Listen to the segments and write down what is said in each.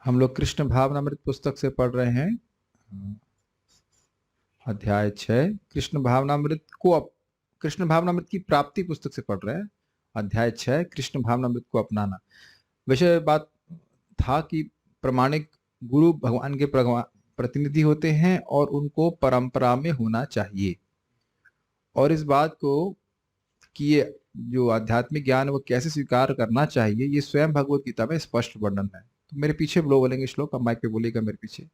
हम लोग कृष्ण भावनामृत पुस्तक से पढ़ रहे हैं अध्याय 6। कृष्ण भावनामृत की प्राप्ति पुस्तक से पढ़ रहे हैं अध्याय 6, कृष्ण भावनामृत को अपनाना। विषय बात था कि प्रमाणिक गुरु भगवान के प्रतिनिधि होते हैं और उनको परंपरा में होना चाहिए, और इस बात को कि ये जो आध्यात्मिक ज्ञान है वो कैसे स्वीकार करना चाहिए, ये स्वयं भगवत गीता में स्पष्ट वर्णन है। तो मेरे पीछे बोलेंगे श्लोक, अब माइक पे बोलेगा मेरे पीछे।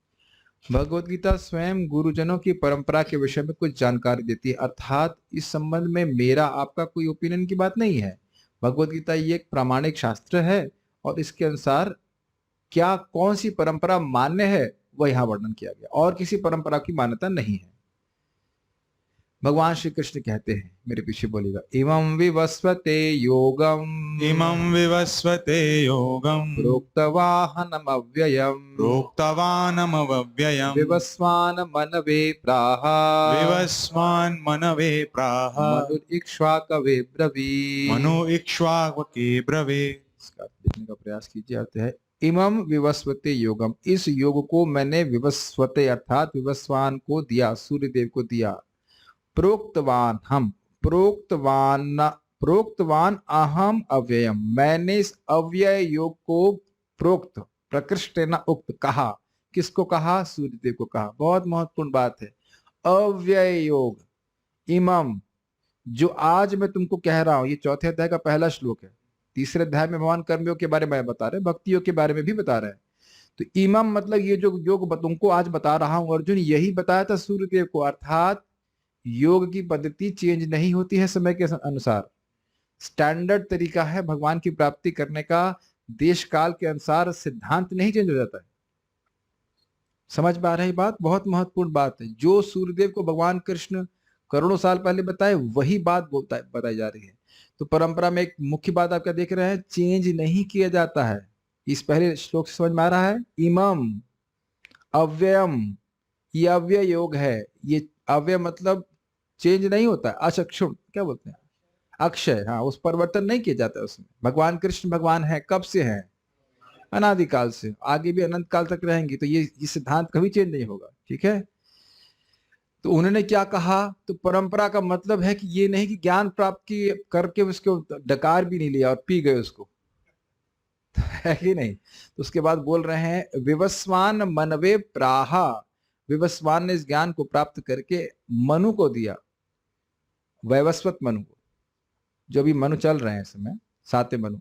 भगवत गीता स्वयं गुरुजनों की परंपरा के विषय में कुछ जानकारी देती है, अर्थात इस संबंध में मेरा आपका कोई ओपिनियन की बात नहीं है। भगवत गीता ये एक प्रामाणिक शास्त्र है और इसके अनुसार क्या कौन सी परंपरा मान्य है वह यहाँ वर्णन किया गया, और किसी परंपरा की मान्यता नहीं है। भगवान श्री कृष्ण कहते हैं, मेरे पीछे बोलेगा, इमं विवस्वते योगम प्रोक्तवाहनमव्ययम् विवस्वान् मनवे प्राह मनुरिक्ष्वाकवे ब्रवीत्। इसका अर्थ देखने का प्रयास कीजिए। अर्थ है, इमं विवस्वते योगम, इस योग को मैंने विवस्वते अर्थात विवस्वान को दिया, सूर्यदेव को दिया। प्रोक्तवान हम, प्रोक्तवान अहम अव्ययम, मैंने इस अव्यय योग को प्रोक्त प्रकृष्ट न उक्त कहा। किसको कहा? सूर्यदेव को कहा। बहुत महत्वपूर्ण बात है। अव्यय योग इमम, जो आज मैं तुमको कह रहा हूं, ये चौथे अध्याय का पहला श्लोक है। तीसरे अध्याय में भगवान कर्मयोग के बारे में बता रहे हैं, भक्ति योग के बारे में भी बता रहे हैं। तो इमम मतलब ये जो योग तुमको आज बता रहा हूं अर्जुन, यही बताया था सूर्यदेव को। अर्थात योग की पद्धति चेंज नहीं होती है समय के अनुसार, स्टैंडर्ड तरीका है भगवान की प्राप्ति करने का। देश काल के अनुसार सिद्धांत नहीं चेंज हो जाता है। समझ पा रही बात? बहुत महत्वपूर्ण बात है। जो सूर्यदेव को भगवान कृष्ण करोड़ों साल पहले बताए, वही बात बताई जा रही है। तो परंपरा में एक मुख्य बात आप क्या देख रहे हैं? चेंज नहीं किया जाता है। इस पहले श्लोक से समझ में आ रहा है। इमम अव्ययम, ये अव्यय योग है। ये अव्यय मतलब चेंज नहीं होता है, अक्षुण क्या बोलते हैं, अक्षय। हाँ, उस परिवर्तन नहीं किया जाता है उसमें। भगवान कृष्ण भगवान है, कब से हैं? अनादिकाल से, आगे भी अनंत काल तक रहेंगे। तो ये सिद्धांत कभी चेंज नहीं होगा। ठीक है। तो उन्होंने क्या कहा? तो परंपरा का मतलब है कि ये नहीं कि ज्ञान प्राप्त की करके उसको डकार भी नहीं लिया और पी गए उसको, है कि नहीं। तो उसके बाद बोल रहे हैं, विवस्वान मनवे प्राहा, विवस्वान ने इस ज्ञान को प्राप्त करके मनु को दिया, वैवस्वत मनु को, जो भी मनु चल रहे हैं इस समय, साते मनु।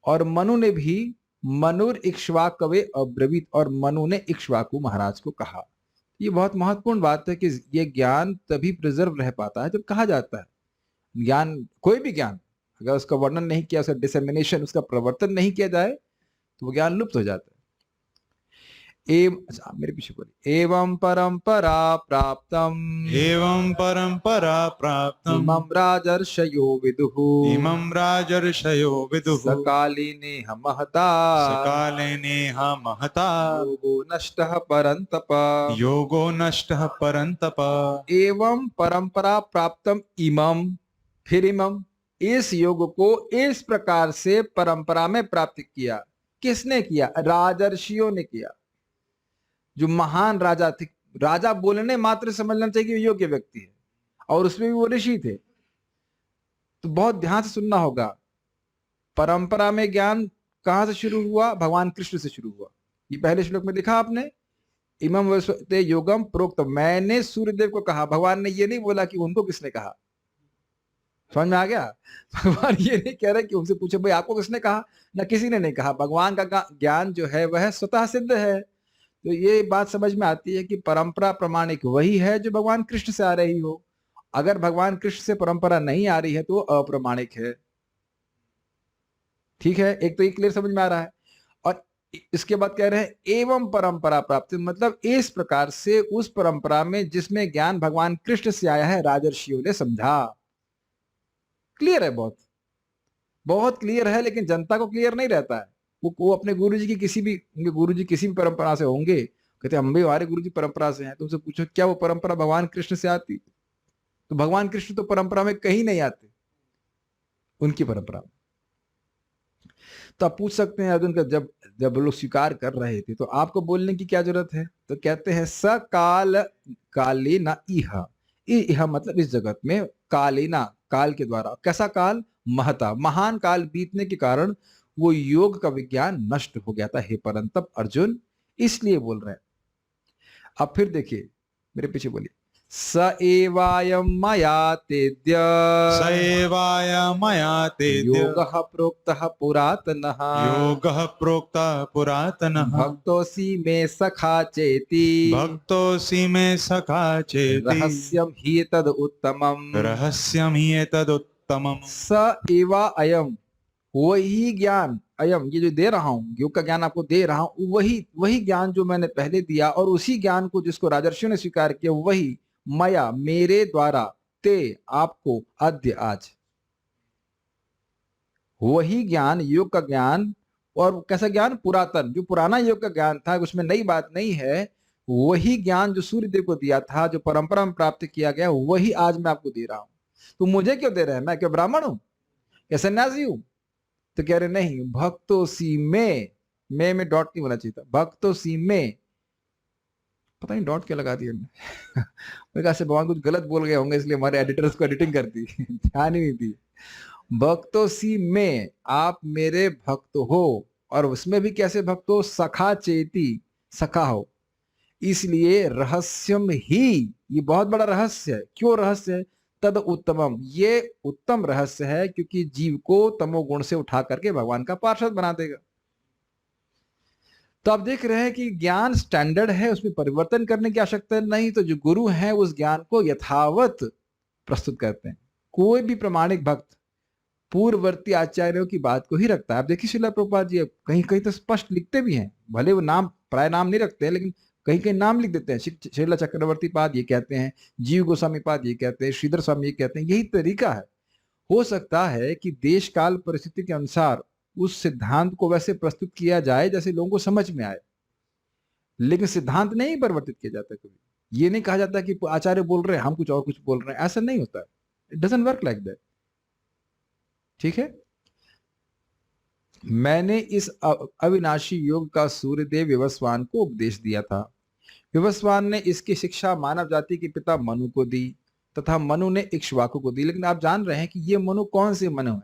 और मनु ने भी मनुर इक्ष्वाकवे अब्रवीत, और मनु ने इक्ष्वाकु महाराज को कहा। ये बहुत महत्वपूर्ण बात है कि ये ज्ञान तभी प्रिजर्व रह पाता है जब कहा जाता है। ज्ञान, कोई भी ज्ञान, अगर उसका वर्णन नहीं किया, उसका डिसेमिनेशन, उसका प्रवर्तन नहीं किया जाए तो वो ज्ञान लुप्त हो जाता है। अच्छा, मेरे पीछे बोलिए, एवं परंपरा प्राप्तम इमं राजर्षयो विदुः सकालिनेह महता योगो नष्टः परन्तप एवं परंपरा प्राप्तम इमं, फिर इमं, इस योग को इस प्रकार से परंपरा में प्राप्त किया। किसने किया? राजर्षियों ने किया। जो महान राजा थे, राजा बोलने मात्र समझना चाहिए कि योग्य व्यक्ति है, और उसमें भी वो ऋषि थे। तो बहुत ध्यान से सुनना होगा। परंपरा में ज्ञान कहां से शुरू हुआ? भगवान कृष्ण से शुरू हुआ। ये पहले श्लोक में लिखा आपने, इमं वैवस्वते योगम प्रोक्त, मैंने सूर्यदेव को कहा। भगवान ने ये नहीं बोला कि उनको किसने कहा। समझ में आ गया? भगवान ये नहीं कह रहे कि उनसे पूछो भाई आपको किसने कहा, ना किसी ने नहीं कहा। भगवान का ज्ञान जो है वह स्वतः सिद्ध है। तो ये बात समझ में आती है कि परंपरा प्रमाणिक वही है जो भगवान कृष्ण से आ रही हो। अगर भगवान कृष्ण से परंपरा नहीं आ रही है तो अप्रामाणिक है। ठीक है, एक तो ये क्लियर समझ में आ रहा है। और इसके बाद कह रहे हैं एवं परंपरा प्राप्त, मतलब इस प्रकार से उस परंपरा में जिसमें ज्ञान भगवान कृष्ण से आया है, राजर्षियों ने समझा। क्लियर है, बहुत बहुत क्लियर है, लेकिन जनता को क्लियर नहीं रहता है। वो अपने गुरुजी की किसी भी, उनके गुरुजी किसी भी परंपरा से होंगे, कहते हम भी हमारे गुरुजी परंपरा से हैं। तो उनसे पूछो क्या वो परंपरा भगवान कृष्ण से आती? तो भगवान कृष्ण तो परंपरा में कहीं नहीं आते, उनकी परंपरा में। तो आप पूछ सकते हैं अर्जुन का, जब जब लोग स्वीकार कर रहे थे तो आपको बोलने की क्या जरूरत है? तो कहते हैं स काल कालीना इह, इह मतलब इस जगत में, कालीना काल के द्वारा। कैसा काल? महता, महान काल बीतने के कारण वो योग का विज्ञान नष्ट हो गया था हे परंतप अर्जुन, इसलिए बोल रहे हैं। अब फिर देखिए, मेरे पीछे बोलिए, स एवायम मया तेद्य स एवाय मया तेद्य योगः प्रोक्तः पुरातनः योगः प्रोक्तः पुरातनः भक्तोऽसि मे सखा चेति भक्तोऽसि मे सखा चेति रहस्यम ही तद उत्तमम। रहस्यम हि एतदुत्तमम्। स एवा अयम, वही ज्ञान, अयम ये जो दे रहा हूं, योग का ज्ञान आपको दे रहा हूं, वही वही ज्ञान जो मैंने पहले दिया, और उसी ज्ञान को जिसको राजर्षियों ने स्वीकार किया, वही मया मेरे द्वारा, ते आपको, अद्य आज, वही ज्ञान, योग का ज्ञान। और कैसा ज्ञान? पुरातन, जो पुराना योग का ज्ञान था, उसमें नई बात नहीं है। वही ज्ञान जो सूर्य देव को दिया था, जो परंपरा में प्राप्त किया गया, वही आज मैं आपको दे रहा हूं। तो मुझे क्यों दे रहे हैं? मैं क्या ब्राह्मण हूं या सन्यासी हूं? तो कह रहे नहीं, भक्तों सी में डॉट नहीं होना चाहिए था, भक्तों सी में, पता नहीं डॉट क्या लगा दिया मेरे कहा से भगवान कुछ गलत बोल गए होंगे, इसलिए हमारे एडिटर्स को एडिटिंग कर दी ध्यान ही नहीं दी। भक्तों सी में, आप मेरे भक्त हो, और उसमें भी कैसे भक्त हो? सखा चेती, सखा हो। इसलिए रहस्यम ही, ये बहुत बड़ा रहस्य है। क्यों रहस्य है? तद उत्तमम, ये उत्तम रहस्य है, क्योंकि जीव को तमोगुण से उठा करके भगवान का पार्षद बना देगा। तो आप देख रहे हैं कि ज्ञान स्टैंडर्ड है, उसमें परिवर्तन करने की आवश्यकता नहीं। तो जो गुरु है उस ज्ञान को यथावत प्रस्तुत करते हैं। कोई भी प्रामाणिक भक्त पूर्ववर्ती आचार्यों की बात को ही रखता है। आप देखिए श्रील प्रभुपाद जी कहीं कहीं तो स्पष्ट लिखते भी हैं, भले वो नाम प्राय नाम नहीं रखते हैं, लेकिन कहीं कहीं नाम लिख देते हैं। श्रील चक्रवर्ती पाद ये कहते हैं, जीव गोस्वामी पाद ये कहते हैं, श्रीधर स्वामी ये कहते हैं। यही तरीका है। हो सकता है कि देश काल परिस्थिति के अनुसार उस सिद्धांत को वैसे प्रस्तुत किया जाए जैसे लोगों को समझ में आए, लेकिन सिद्धांत नहीं परिवर्तित किया जाता। कभी ये नहीं कहा जाता कि आचार्य बोल रहे हैं हम कुछ और कुछ बोल रहे हैं, ऐसा नहीं होता। It doesn't work like that. ठीक है। मैंने इस अविनाशी योग का सूर्यदेव विवस्वान को उपदेश दिया था। विवस्वान ने इसकी शिक्षा मानव जाति के पिता मनु को दी, तथा मनु ने इक्ष्वाकु को दी। लेकिन आप जान रहे हैं कि ये मनु कौन से मनु है?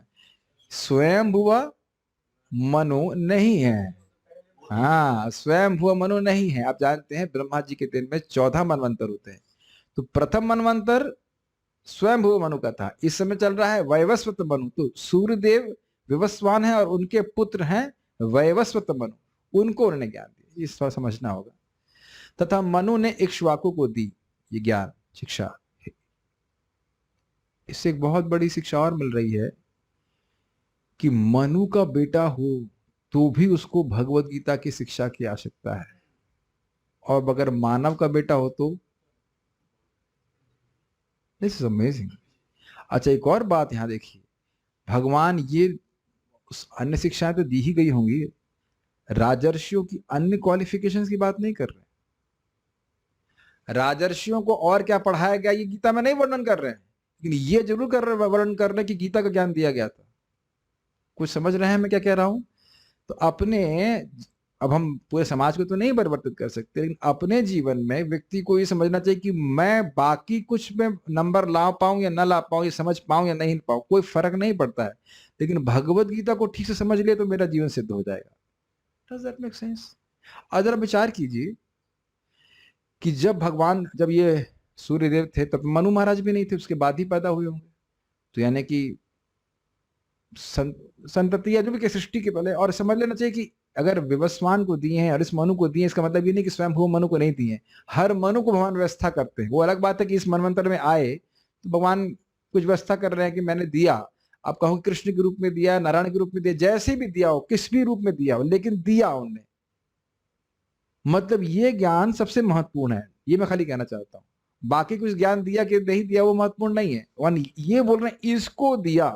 स्वयं भुआ मनु नहीं है। हाँ, स्वयं भुआ मनु नहीं है। आप जानते हैं ब्रह्मा जी के दिन में 14 मनवंतर होते हैं। तो प्रथम मनवंतर स्वयं भुआ मनु का था। इस समय चल रहा है वैवस्वत मनु। तो सूर्यदेव विवस्वान है और उनके पुत्र हैं वैवस्वत मनु। उनको उन्होंने ज्ञान दिया, इस बात समझना होगा। तथा मनु ने इक्ष्वाकु को दी ये ज्ञान शिक्षा। इससे एक बहुत बड़ी शिक्षा और मिल रही है कि मनु का बेटा हो तो भी उसको भगवत गीता की शिक्षा की आवश्यकता है, और अगर मानव का बेटा हो तो दिस इज अमेजिंग। अच्छा, एक और बात यहां देखिए, भगवान ये अन्य शिक्षाएं तो दी ही गई होंगी, राजर्षियों की अन्य क्वालिफिकेशंस की बात नहीं कर रहे। राजर्षियों को और क्या पढ़ाया गया ये गीता में नहीं वर्णन कर रहे हैं, लेकिन ये जरूर कर रहे वर्णन कर रहे हैं कि गीता का ज्ञान दिया गया था। कुछ समझ रहे हैं मैं क्या कह रहा हूं? तो अपने, अब हम पूरे समाज को तो नहीं परिवर्तित कर सकते, लेकिन अपने जीवन में व्यक्ति को ये समझना चाहिए कि मैं बाकी कुछ में नंबर ला पाऊं या ना ला पाऊं, ये समझ पाऊं या नहीं पाऊं, कोई फर्क नहीं पड़ता है, लेकिन भगवत गीता को ठीक से समझ लिया तो मेरा जीवन सिद्ध हो जाएगा। Does that make sense? अगर विचार कीजिए कि जब ये सूर्यदेव थे तब मनु महाराज भी नहीं थे, उसके बाद ही पैदा हुए होंगे। तो यानी कि संतति या जो भी सृष्टि के पहले। और समझ लेना चाहिए कि अगर विवस्वान को दिए हैं और इस मनु को दिए हैं, इसका मतलब ये नहीं कि स्वयं भू मनु को नहीं दिए हैं। हर मनु को भगवान व्यवस्था करते हैं। वो अलग बात है कि इस मनवंतर में आए तो भगवान कुछ व्यवस्था कर रहे हैं कि मैंने दिया, आप कहो कृष्ण के रूप में दिया, नारायण के रूप में दिया, जैसे भी दिया हो, किस भी रूप में दिया हो, लेकिन दिया उनने। मतलब ये ज्ञान सबसे महत्वपूर्ण है, ये मैं खाली कहना चाहता हूं। बाकी कुछ ज्ञान दिया कि नहीं दिया वो महत्वपूर्ण नहीं है। और ये बोल रहे हैं इसको दिया,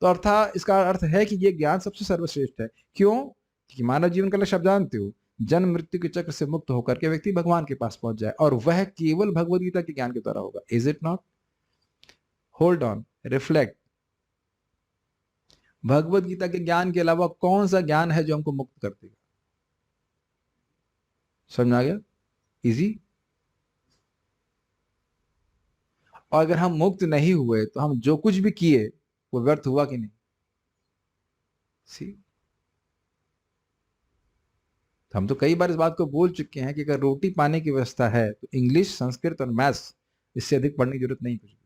तो अर्थात इसका अर्थ है कि ये ज्ञान सबसे सर्वश्रेष्ठ है। क्यों? कि मानव जीवन का लक्ष्य आप जानते हो, जन्म मृत्यु के चक्र से मुक्त होकर के व्यक्ति भगवान के पास पहुंच जाए, और वह केवल भगवद गीता के ज्ञान के द्वारा होगा। Is it not? Hold on, reflect. Bhagavad Gita के ज्ञान के अलावा कौन सा ज्ञान है जो हमको मुक्त कर देगा? समझ में आ गया? इजी। और अगर हम मुक्त नहीं हुए तो हम जो कुछ भी किए वो व्यर्थ हुआ कि नहीं? सी, हम तो कई बार इस बात को बोल चुके हैं कि अगर रोटी पाने की व्यवस्था है तो इंग्लिश, संस्कृत और मैथ्स इससे अधिक पढ़ने की जरूरत नहीं कुछ भी।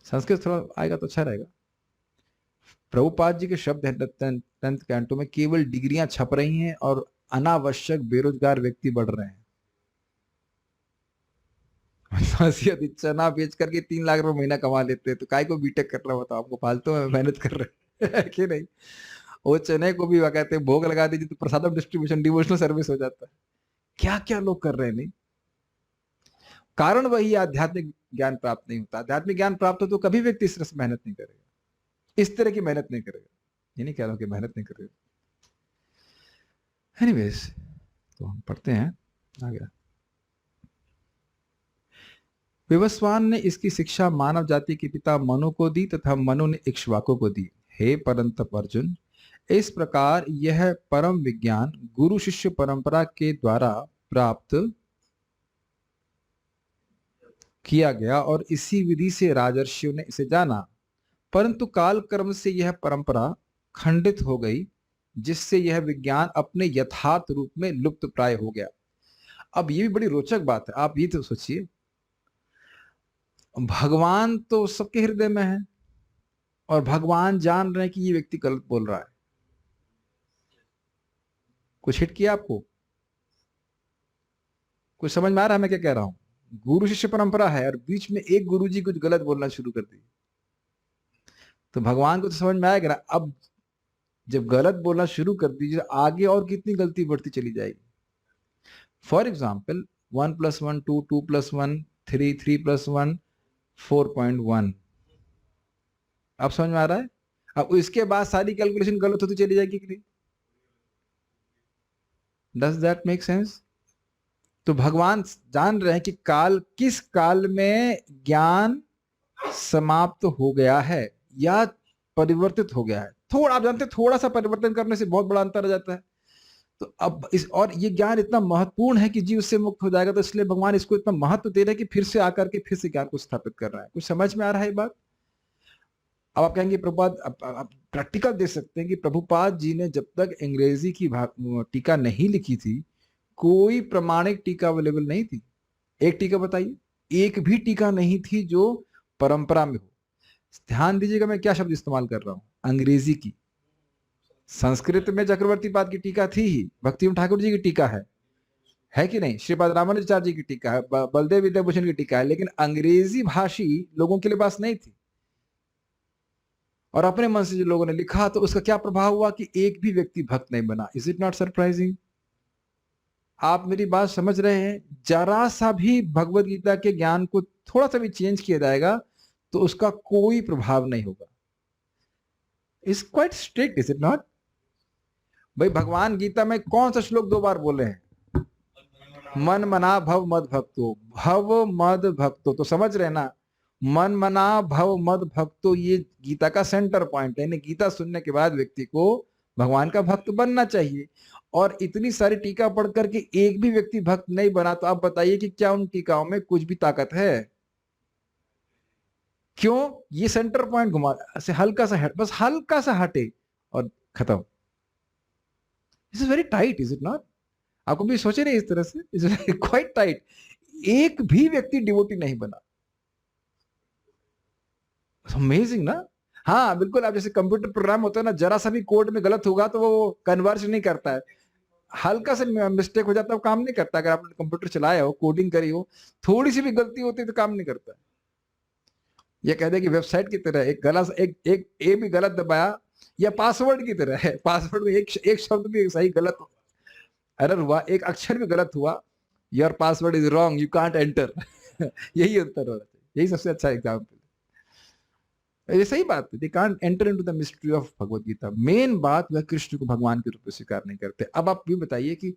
संस्कृत थोड़ा आएगा तो अच्छा रहेगा। प्रभुपाद जी के शब्द हैं 10th कैंटो में, केवल डिग्रियां छप रही हैं और अनावश्यक बेरोजगार व्यक्ति बढ़ रहे हैं। चना बेच करके 3 लाख रुपए महीना कमा लेते हैं, तो काय को बीटेक कर रहा बताओ? आपको फालतू में मेहनत कर रहे हैं कि नहीं? वो चने को भी कहते हैं भोग लगा दीजिए तो प्रसादम डिस्ट्रीब्यूशन, डिवोशनल सर्विस हो जाता है। क्या क्या लोग कर रहे हैं। नहीं, कारण वही आध्यात्मिक ज्ञान प्राप्त नहीं होता। आध्यात्मिक ज्ञान प्राप्त हो तो कभी व्यक्ति इस तरह से मेहनत नहीं करेगा, इस तरह की मेहनत नहीं करेगा। ये नहीं कह रहा हूं कि मेहनत नहीं करेगा। एनीवेज, तो हम पढ़ते हैं आगे। विवस्वान ने इसकी शिक्षा मानव जाति के पिता मनु को दी तथा मनु ने इक्ष्वाकु को दी। हे परंतप अर्जुन, इस प्रकार यह परम विज्ञान गुरु शिष्य परंपरा के द्वारा प्राप्त किया गया और इसी विधि से राजर्षियों ने इसे जाना, परंतु काल क्रम से यह परंपरा खंडित हो गई, जिससे यह विज्ञान अपने यथार्थ रूप में लुप्त प्राय हो गया। अब ये भी बड़ी रोचक बात है। आप ये तो सोचिए, भगवान तो सबके हृदय में है और भगवान जान रहे हैं कि ये व्यक्ति गलत बोल रहा है। कुछ हिट किया आपको? कुछ समझ में आ रहा है मैं क्या कह रहा हूं? गुरु शिष्य परंपरा है और बीच में एक गुरुजी कुछ गलत बोलना शुरू कर दी, तो भगवान को तो समझ में आएगा ना। अब जब गलत बोलना शुरू कर दीजिए, आगे और कितनी गलती बढ़ती चली जाएगी। For example 1 + 1 2, 2 + 1 3, 3 + 1 4.1। अब समझ में आ रहा है? अब इसके बाद सारी कैलकुलेशन गलत होती चली जाएगी कि नहीं? Does that make sense? तो भगवान जान रहे हैं कि किस काल में ज्ञान समाप्त हो गया है या परिवर्तित हो गया है। थोड़ा, आप जानते हैं, थोड़ा सा परिवर्तन करने से बहुत बड़ा अंतर आ जाता है। तो अब और ये ज्ञान इतना महत्वपूर्ण है कि जीव उससे मुक्त हो जाएगा, तो इसलिए भगवान इसको इतना महत्व दे रहे हैं कि फिर से आकर के फिर से ज्ञान को स्थापित कर रहा है। कुछ समझ में आ रहा है ये बात? अब आप कहेंगे प्रभुपाद, आप प्रैक्टिकल दे सकते हैं कि प्रभुपाद जी ने जब तक अंग्रेजी की टीका नहीं लिखी थी, कोई प्रमाणिक टीका अवेलेबल नहीं थी। एक टीका बताइए, एक भी टीका नहीं थी जो परंपरा में हो। ध्यान दीजिएगा मैं क्या शब्द इस्तेमाल कर रहा हूं, अंग्रेजी की। संस्कृत में चक्रवर्ती पाद की टीका थी ही, भक्ति ठाकुर जी की टीका है कि नहीं, श्रीपाद रामानुजाचार्य जी की टीका है, बलदेव विद्याभूषण की टीका है, लेकिन अंग्रेजी भाषी लोगों के लिए पास नहीं थी। और अपने मन से जो लोगों ने लिखा, तो उसका क्या प्रभाव हुआ कि एक भी व्यक्ति भक्त नहीं बना। Is it not surprising? आप मेरी बात समझ रहे हैं? जरा सा भी भगवत गीता के ज्ञान को थोड़ा सा भी चेंज किया जाएगा तो उसका कोई प्रभाव नहीं होगा। Is quite strict, is it not? भाई भगवान गीता में कौन सा श्लोक 2 बार बोले हैं? मन मना भव मद भक्तो, भव मद भक्तो। तो समझ रहे ना, मन मना भव मद भक्तो, ये गीता का सेंटर पॉइंट है। गीता सुनने के बाद व्यक्ति को भगवान का भक्त बनना चाहिए। और इतनी सारी टीका पढ़ करके एक भी व्यक्ति भक्त नहीं बना, तो आप बताइए कि क्या उन टीकाओं में कुछ भी ताकत है? क्यों? ये सेंटर पॉइंट घुमा से हल्का सा बस हल्का सा हटे और खत्म। This is very tight, is it not? आपको भी सोचे नहीं इस तरह से? Is quite tight. एक भी व्यक्ति डिवोटी नहीं बना। अमेजिंग ना? हाँ बिल्कुल। आप जैसे कंप्यूटर प्रोग्राम होता है ना, जरा सा भी कोड में गलत होगा तो वो कन्वर्ज नहीं करता है, हल्का सा मिस्टेक हो जाता है वो काम नहीं करता। अगर आपने कंप्यूटर चलाया हो, कोडिंग करी हो, थोड़ी सी भी गलती होती है तो काम नहीं करता है। ये कहते हैं कि वेबसाइट की तरह एक ए भी गलत दबाया, या पासवर्ड की तरह है। पासवर्ड में एक शब्द भी सही गलत एरर हुआ, एक अक्षर भी गलत हुआ, your password is wrong, you can't enter. यही उत्तर होना चाहिए। यही सबसे अच्छा एग्जाम्पल। ये सही बात है। They can't enter into the mystery of Bhagavad Gita. Main बात वह कृष्ण को भगवान के रूप में स्वीकार नहीं करते। अब आप भी बताइए कि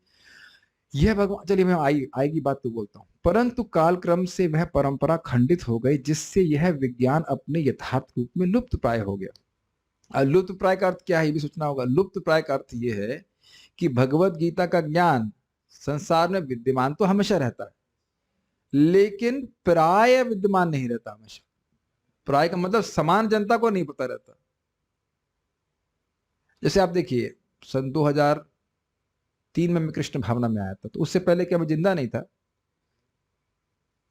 यह भगवान, चलिए मैं आएगी बात तो बोलता हूं। परंतु कालक्रम से वह परंपरा खंडित हो गई, जिससे यह विज्ञान अपने यथार्थ रूप में लुप्त प्राय हो गया। लुप्त प्राय का अर्थ क्या है, ये भी सोचना होगा। लुप्त प्राय का अर्थ यह है कि भगवत गीता का ज्ञान संसार में विद्यमान तो हमेशा रहता है, लेकिन प्राय विद्यमान नहीं रहता हमेशा। प्राय का मतलब समान जनता को नहीं पता रहता। जैसे आप देखिए, सन 2003 में मैं कृष्ण भावना में आया था, तो उससे पहले क्या मैं जिंदा नहीं था,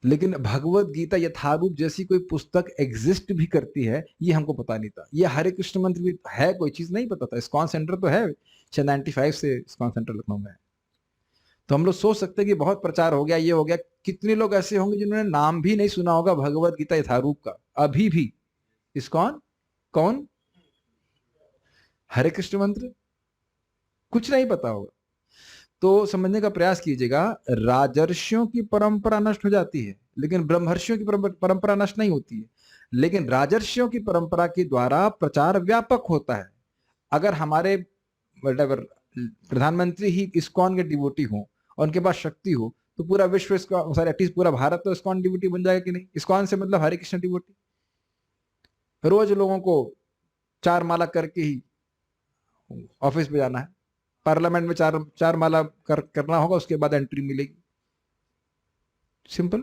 लेकिन भगवत गीता यथारूप जैसी कोई पुस्तक एग्जिस्ट भी करती है ये हमको पता नहीं था। ये हरे कृष्ण मंत्र भी है, कोई चीज नहीं पता था। इस्कॉन सेंटर तो है, शायद 95 से इस्कॉन सेंटर लखनऊ में है। तो हम लोग सोच सकते हैं कि बहुत प्रचार हो गया, ये हो गया। कितने लोग ऐसे होंगे जिन्होंने नाम भी नहीं सुना होगा भगवत गीता यथारूप का अभी भी। इस्कॉन कौन, हरे कृष्ण मंत्र कुछ नहीं पता होगा। तो समझने का प्रयास कीजिएगा, राजर्षियों की परंपरा नष्ट हो जाती है, लेकिन ब्रह्मर्षियों की परंपरा नष्ट नहीं होती है। लेकिन राजर्षियों की परंपरा के द्वारा प्रचार व्यापक होता है। अगर हमारे प्रधानमंत्री ही इस्कॉन के डिवोटी हो और उनके पास शक्ति हो, तो पूरा विश्व इसका, सॉरी एटलीस्ट पूरा भारत तो इस्कॉन डिवोटी बन जाएगा कि नहीं। इस्कॉन से मतलब हरे कृष्ण डिवोटी। रोज लोगों को 4 माला करके ही ऑफिस में जाना है, पार्लियामेंट में 4 माला करना होगा, उसके बाद एंट्री मिलेगी। सिंपल।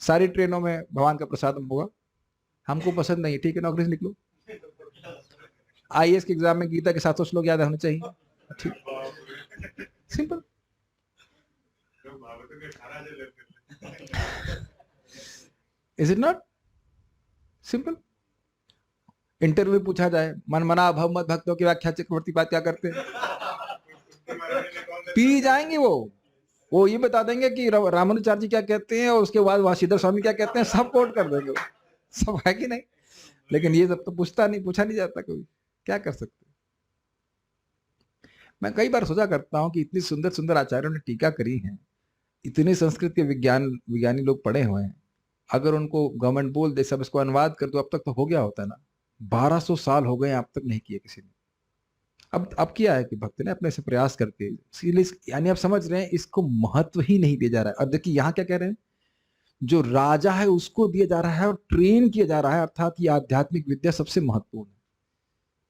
सारी ट्रेनों में भगवान का प्रसाद होगा। हमको पसंद नहीं, ठीक है, नौकरी से निकलो। आईएएस के एग्जाम में गीता के 700 श्लोक याद होने चाहिए, ठीक, simple. Is it not simple? Interview पूछा जाए, मनमना भवमत भक्तों की व्याख्या चक्रवर्ती बात क्या करते हैं, पी जाएंगे वो ये बता देंगे कि रामानुचार्य जी क्या कहते हैं, और उसके बाद वासीधर स्वामी क्या कहते हैं, सब कोट कर देंगे। सब है कि नहीं? लेकिन ये सब तो पूछा नहीं जाता कभी। क्या कर सकते? मैं कई बार सोचा करता हूं कि इतनी सुंदर सुंदर आचार्यों ने टीका करी है, इतने संस्कृत के विज्ञानी लोग पढ़े हुए हैं, अगर उनको गवर्नमेंट बोल दे सब इसको अनुवाद कर दो, अब तक तो हो गया होता है ना। 1200 साल हो गए, अब तक नहीं किया किसी ने। अब किया है कि भक्त ने अपने से प्रयास करके, यानी आप समझ रहे हैं, इसको महत्व ही नहीं दिया जा रहा है। और देखिए यहाँ क्या कह रहे हैं, जो राजा है उसको दिया जा रहा है और ट्रेन किया जा रहा है, अर्थात ये आध्यात्मिक विद्या सबसे महत्वपूर्ण है।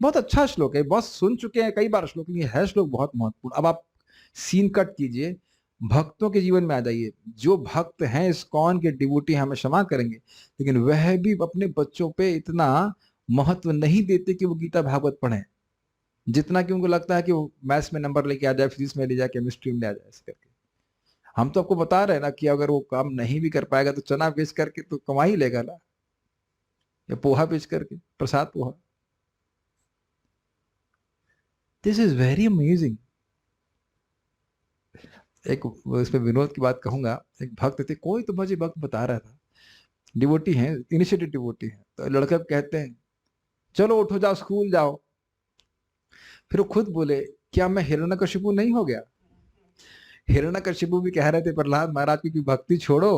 बहुत अच्छा श्लोक है, बहुत सुन चुके हैं कई बार श्लोक, ये है श्लोक बहुत महत्वपूर्ण। अब आप सीन कट कीजिए, भक्तों के जीवन में आ जाइए। जो भक्त हैं इस्कॉन के डिवोटी हमें क्षमा करेंगे, लेकिन वह भी अपने बच्चों पे इतना महत्व नहीं देते कि वो गीता भागवत पढ़ें, जितना कि उनको लगता है कि वो मैथ्स में नंबर लेके आ जाए, फिजिक्स में ले जाए, केमिस्ट्री में ले आ जाए, ऐसे करके। हम तो आपको बता रहे हैं ना कि अगर वो काम नहीं भी कर पाएगा तो चना बेच करके तो कमा ही लेगा ना, या पोहा बेच करके, Prasad poha. This is very amazing. एक इसमें विनोद की बात कहूंगा, एक भक्त थे, कोई तो मुझे भक्त बता रहा था, डिवोटी हैं, इनिशिएटिव डिवोटी हैं, तो लड़के कहते हैं चलो उठो जाओ स्कूल जाओ। फिर वो खुद बोले, क्या मैं हिरण्यकशिपु नहीं हो गया? हिरण्यकशिपु भी कह रहे थे प्रहलाद महाराज की भक्ति छोड़ो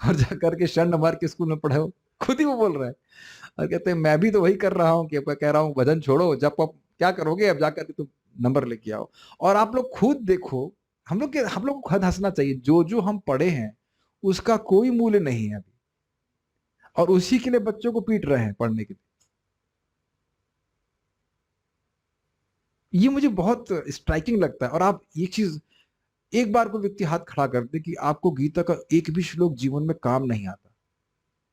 और जाकर के षण मार के स्कूल में पढ़ो। खुद ही वो बोल रहे हैं, और कहते हैं मैं भी तो वही कर रहा हूँ, कि कह रहा हूँ भजन छोड़ो, जब आप क्या करोगे, अब जाकर के तुम नंबर लेके आओ। और आप लोग खुद देखो, हम लोग को खुद हंसना चाहिए, जो हम पढ़े हैं उसका कोई मूल्य नहीं है अभी, और उसी के लिए बच्चों को पीट रहे हैं पढ़ने के लिए। ये मुझे बहुत स्ट्राइकिंग लगता है। और आप एक चीज, एक बार कोई व्यक्ति हाथ खड़ा कर दे कि आपको गीता का एक भी श्लोक जीवन में काम नहीं आता,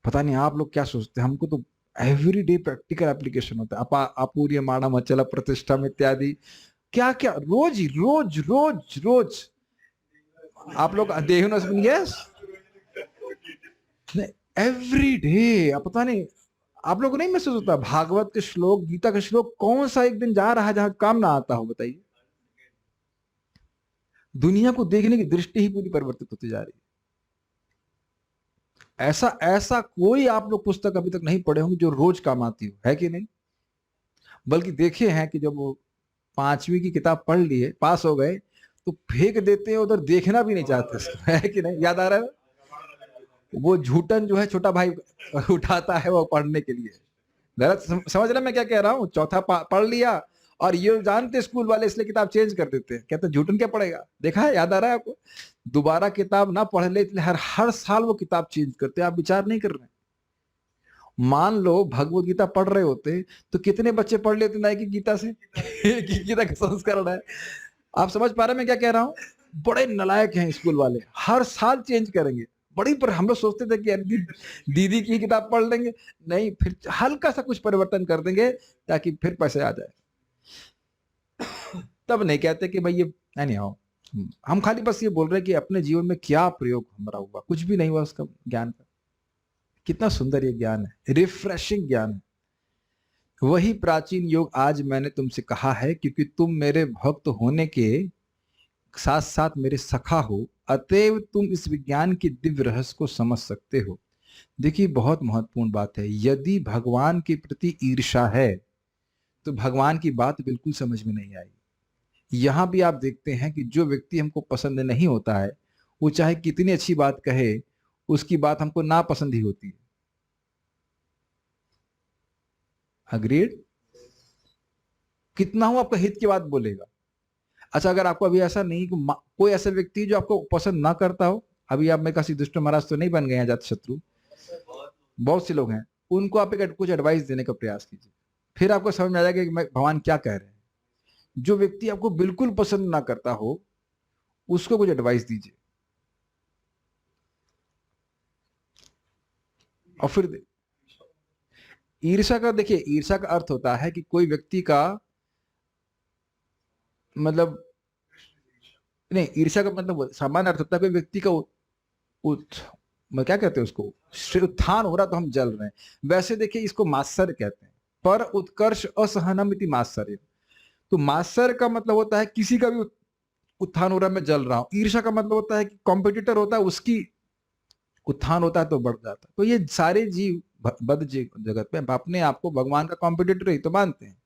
पता नहीं आप लोग क्या सोचते हैं, हमको तो एवरीडे प्रैक्टिकल एप्लीकेशन होता है। अपूर्य माणम अचल प्रतिष्ठा इत्यादि, क्या क्या रोज ही रोज रोज रोज आप लोग यस एवरी डे। पता नहीं आप लोग को नहीं महसूस होता, भागवत के श्लोक, गीता के श्लोक, कौन सा एक दिन जा रहा है जहां काम ना आता हो? बताइए। दुनिया को देखने की दृष्टि ही पूरी परिवर्तित होती जा रही है। ऐसा कोई आप लोग पुस्तक अभी तक नहीं पढ़े होंगे जो रोज काम आती हो, है कि नहीं? बल्कि देखे हैं कि जब वो 5वीं की किताब पढ़ लिए, पास हो गए, तो फेंक देते हैं उधर, देखना भी नहीं चाहते, है कि नहीं? याद आ रहा है वो झूठन जो है छोटा भाई उठाता है वो पढ़ने के लिए। समझ रहे मैं क्या कह रहा हूँ? चौथा पढ़ लिया और ये जानते स्कूल वाले इसलिए किताब चेंज कर देते हैं, कहते हैं झूठन क्या पड़ेगा। देखा है, याद आ रहा है आपको? दोबारा किताब ना पढ़ ले इसलिए हर हर साल वो किताब चेंज करते हैं। आप विचार नहीं कर रहे हैं। मान लो भगवत गीता पढ़ रहे होते तो कितने बच्चे पढ़ लेते ना की गीता से एक ही गीता का संस्करण है। आप समझ पा रहे हैं मैं क्या कह रहा हूं? बड़े नालायक हैं स्कूल वाले, हर साल चेंज करेंगे। बड़ी पर हम लोग सोचते थे कि यार दीदी की किताब पढ़ लेंगे, नहीं फिर हल्का सा कुछ परिवर्तन कर देंगे ताकि फिर पैसे आ जाए। तब नहीं कहते कि भाई ये नहीं आओ, हम खाली बस ये बोल रहे हैं कि अपने जीवन में क्या प्रयोग हमारा हुआ, कुछ भी नहीं हुआ उसका ज्ञान का। कितना सुंदर ये ज्ञान है, रिफ्रेशिंग ज्ञान है। वही प्राचीन योग आज मैंने तुमसे कहा है, क्योंकि तुम मेरे भक्त होने के साथ साथ मेरे सखा हो, अतएव तुम इस विज्ञान के दिव्य रहस्य को समझ सकते हो। देखिए बहुत महत्वपूर्ण बात है, यदि भगवान के प्रति ईर्ष्या है तो भगवान की बात बिल्कुल समझ में नहीं आएगी। यहां भी आप देखते हैं कि जो व्यक्ति हमको पसंद नहीं होता है, वो चाहे कितनी अच्छी बात कहे, उसकी बात हमको नापसंद ही होती है। अग्रीड? कितना हो आपका हित की बात बोलेगा। अच्छा, अगर आपको अभी ऐसा नहीं कि कोई ऐसा व्यक्ति जो आपको पसंद ना करता हो, अभी आप में किसी दुष्ट महाराज तो नहीं बन गए हैं जात शत्रु, बहुत से लोग हैं, उनको आप एक कुछ एडवाइस देने का प्रयास कीजिए, फिर आपको समझ में आ जाएगा कि भगवान क्या कह रहे हैं। जो व्यक्ति आपको बिल्कुल पसंद ना करता हो, उसको कुछ एडवाइस दीजिए और फिर ईर्ष्या का, देखिए ईर्ष्या का अर्थ होता है कि कोई व्यक्ति का मतलब, नहीं ईर्ष्या का मतलब सामान्य अर्थ होता है कोई व्यक्ति का मैं क्या कहते हैं उसको, उत्थान हो रहा तो हम जल रहे हैं। वैसे देखिए इसको मात्सर्य कहते हैं, पर उत्कर्ष असहनम इति मात्सर्य। तो मात्सर्य का मतलब होता है किसी का भी उत्थान हो रहा है मैं जल रहा हूं। ईर्ष्या का मतलब होता है कि कॉम्पिटिटर होता है, उसकी उत्थान होता है तो बढ़ जाता है। तो ये सारे जीव बद जीव जगत में अपने आप को भगवान का कॉम्पिटिटर ही तो मानते हैं।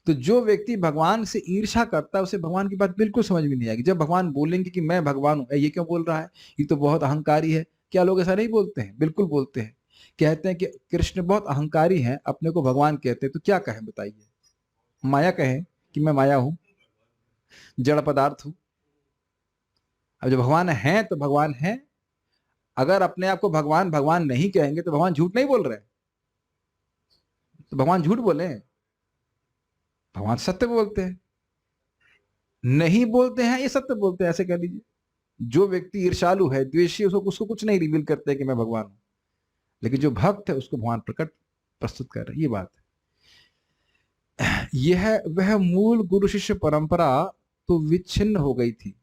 तो जो व्यक्ति भगवान से ईर्ष्या करता है उसे भगवान की बात बिल्कुल समझ में नहीं आएगी। जब भगवान बोलेंगे कि मैं भगवान हूं, ये क्यों बोल रहा है, ये तो बहुत अहंकारी है। क्या लोग ऐसा नहीं बोलते हैं? बिल्कुल बोलते हैं। कहते हैं कि कृष्ण बहुत अहंकारी हैं, अपने को भगवान कहते हैं। तो क्या कहें बताइए? माया कहें कि मैं माया हूं, जड़ पदार्थ हूं? अब जो भगवान है तो भगवान है। अगर अपने आप को भगवान भगवान नहीं कहेंगे तो भगवान झूठ नहीं बोल रहे, तो भगवान झूठ बोले? भगवान सत्य बोलते हैं। नहीं बोलते हैं ये सत्य बोलते हैं, ऐसे कह लीजिए। जो व्यक्ति ईर्षालु है, द्वेषी, उसको कुछ नहीं रिवील करते कि मैं भगवान हूं, लेकिन जो भक्त है उसको भगवान प्रकट प्रस्तुत कर रहे हैं। ये बात है। यह वह मूल गुरु शिष्य परंपरा तो विच्छिन्न हो गई थी।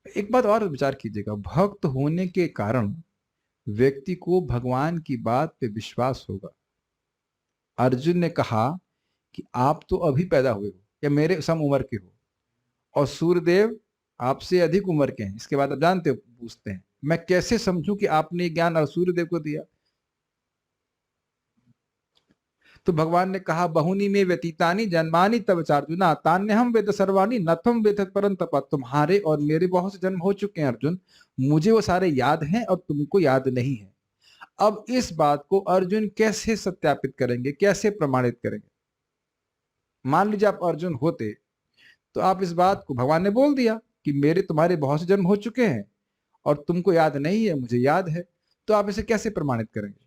एक बात और विचार कीजिएगा, भक्त होने के कारण व्यक्ति को भगवान की बात पे विश्वास होगा। अर्जुन ने कहा कि आप तो अभी पैदा हुए हो या मेरे सम उम्र के हो, और सूर्यदेव आपसे अधिक उम्र के हैं। इसके बाद आप जानते हो, पूछते हैं मैं कैसे समझूं कि आपने ज्ञान सूर्यदेव को दिया? तो भगवान ने कहा बहुनी में व्यतीतानी जन्मानी तब चार्जुना तान्य हम वेद सर्वाणी नथम वेद परंतप। तुम्हारे और मेरे बहुत से जन्म हो चुके हैं अर्जुन, मुझे वो सारे याद हैं और तुमको याद नहीं है। अब इस बात को अर्जुन कैसे सत्यापित करेंगे, कैसे प्रमाणित करेंगे? मान लीजिए आप अर्जुन होते तो आप इस बात को, भगवान ने बोल दिया कि मेरे तुम्हारे बहुत से जन्म हो चुके हैं और तुमको याद नहीं है, मुझे याद है, तो आप इसे कैसे प्रमाणित करेंगे?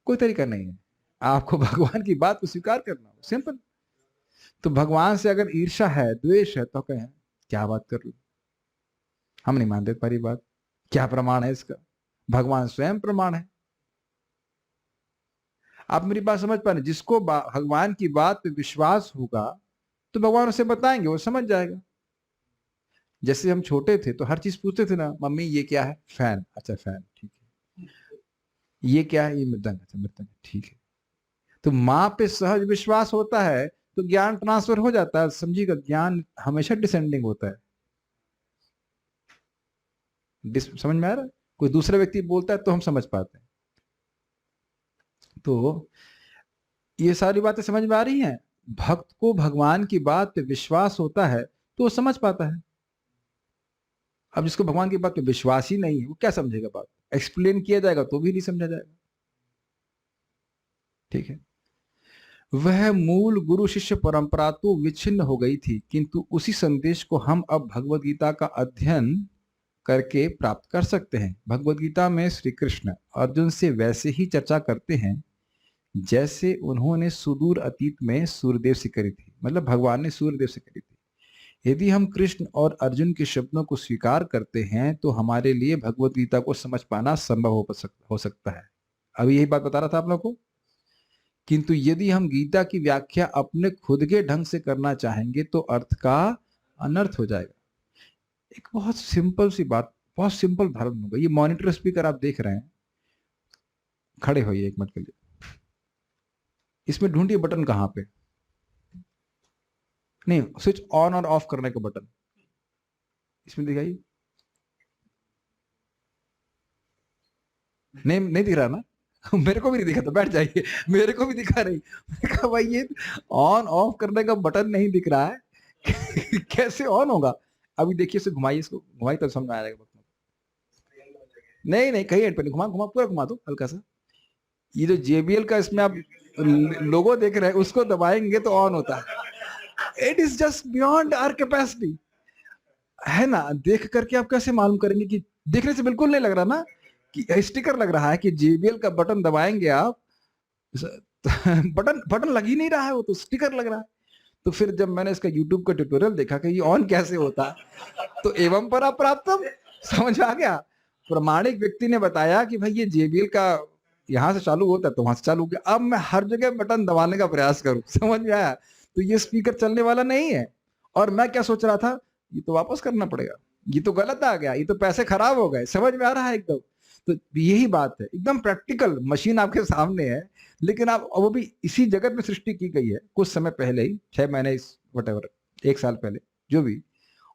कोई तरीका नहीं है। आपको भगवान की बात को स्वीकार करना हो, सिंपल। तो भगवान से अगर ईर्ष्या है, द्वेष है, तो कहें क्या बात कर लो, हम नहीं मानते तुम्हारी बात। क्या प्रमाण है इसका? भगवान स्वयं प्रमाण है। आप मेरी बात समझ पा रहे? जिसको भगवान की बात पे विश्वास होगा तो भगवान उसे बताएंगे, वो समझ जाएगा। जैसे हम छोटे थे तो हर चीज पूछते थे ना, मम्मी ये क्या है? फैन। अच्छा फैन, ठीक है। ये क्या है? ये मृदंग। अच्छा मृदंग, ठीक है। तो माँ पे सहज विश्वास होता है तो ज्ञान ट्रांसफर हो जाता है। समझिएगा, ज्ञान हमेशा डिसेंडिंग होता है। समझ में आ रहा है? कोई दूसरा व्यक्ति बोलता है तो हम समझ पाते हैं। तो ये सारी बातें समझ में आ रही हैं। भक्त को भगवान की बात पे विश्वास होता है तो वो समझ पाता है। अब जिसको भगवान की बात पे विश्वास ही नहीं है, वो क्या समझेगा? बात एक्सप्लेन किया जाएगा तो भी नहीं समझा जाएगा। ठीक है। वह मूल गुरु शिष्य परंपरा तो विच्छिन्न हो गई थी, किंतु उसी संदेश को हम अब भगवत गीता का अध्ययन करके प्राप्त कर सकते हैं। भगवत गीता में श्री कृष्ण अर्जुन से वैसे ही चर्चा करते हैं जैसे उन्होंने सुदूर अतीत में सूर्यदेव से करी थी, मतलब भगवान ने सूर्यदेव से करी थी। यदि हम कृष्ण और अर्जुन के शब्दों को स्वीकार करते हैं तो हमारे लिए भगवत गीता को समझ पाना संभव हो सकता है। अभी यही बात बता रहा था आप लोग को। किंतु यदि हम गीता की व्याख्या अपने खुद के ढंग से करना चाहेंगे तो अर्थ का अनर्थ हो जाएगा। एक बहुत सिंपल सी बात, बहुत सिंपल उदाहरण होगा। ये मॉनिटर स्पीकर आप देख रहे हैं, खड़े होइए एक मिनट के लिए। इसमें ढूंढिए बटन कहां पे, नहीं स्विच ऑन और ऑफ करने का बटन इसमें दिखाइए। नहीं दिख रहा ना? मेरे को भी नहीं दिखा, तो बैठ जाइए। मेरे को भी दिखा नहीं। मैंने कहा भाई ये ऑन ऑफ करने का बटन नहीं दिख रहा है। कैसे ऑन होगा? अभी देखिए, इसे घुमाइए, इसको घुमाइए तब समझ में आएगा। नहीं कहीं एंड पे नहीं, घुमा पूरा घुमा दो हल्का सा। ये जो JBL का इसमें आप लोगो देख रहे हैं उसको दबाएंगे तो ऑन होता है। It is just beyond our capacity, है ना? देख करके आप कैसे मालूम करेंगे कि देखने से बिल्कुल नहीं लग रहा ना कि स्टिकर लग रहा है कि JBL का बटन दबाएंगे आप, बटन लग ही नहीं रहा है, वो तो स्टिकर लग रहा है। तो फिर जब मैंने इसका YouTube का ट्यूटोरियल देखा कि ये ऑन कैसे होता है, तो एवं परा प्राप्तम समझ आ गया। प्रामाणिक व्यक्ति ने बताया कि भाई ये JBL का यहां से चालू होता है तो वहां से चालू हो गया। अब मैं हर जगह बटन दबाने का प्रयास करूं, समझ में आया? तो ये स्पीकर चलने वाला नहीं है। और मैं क्या सोच रहा था, ये तो वापस करना पड़ेगा, ये तो गलत आ गया, ये तो पैसे खराब हो गए। समझ में आ रहा है एकदम? तो यही बात है, एकदम प्रैक्टिकल। मशीन आपके सामने है, लेकिन आप वो भी इसी जगत में सृष्टि की गई है कुछ समय पहले ही, 6 महीने वटेवर 1 साल पहले जो भी,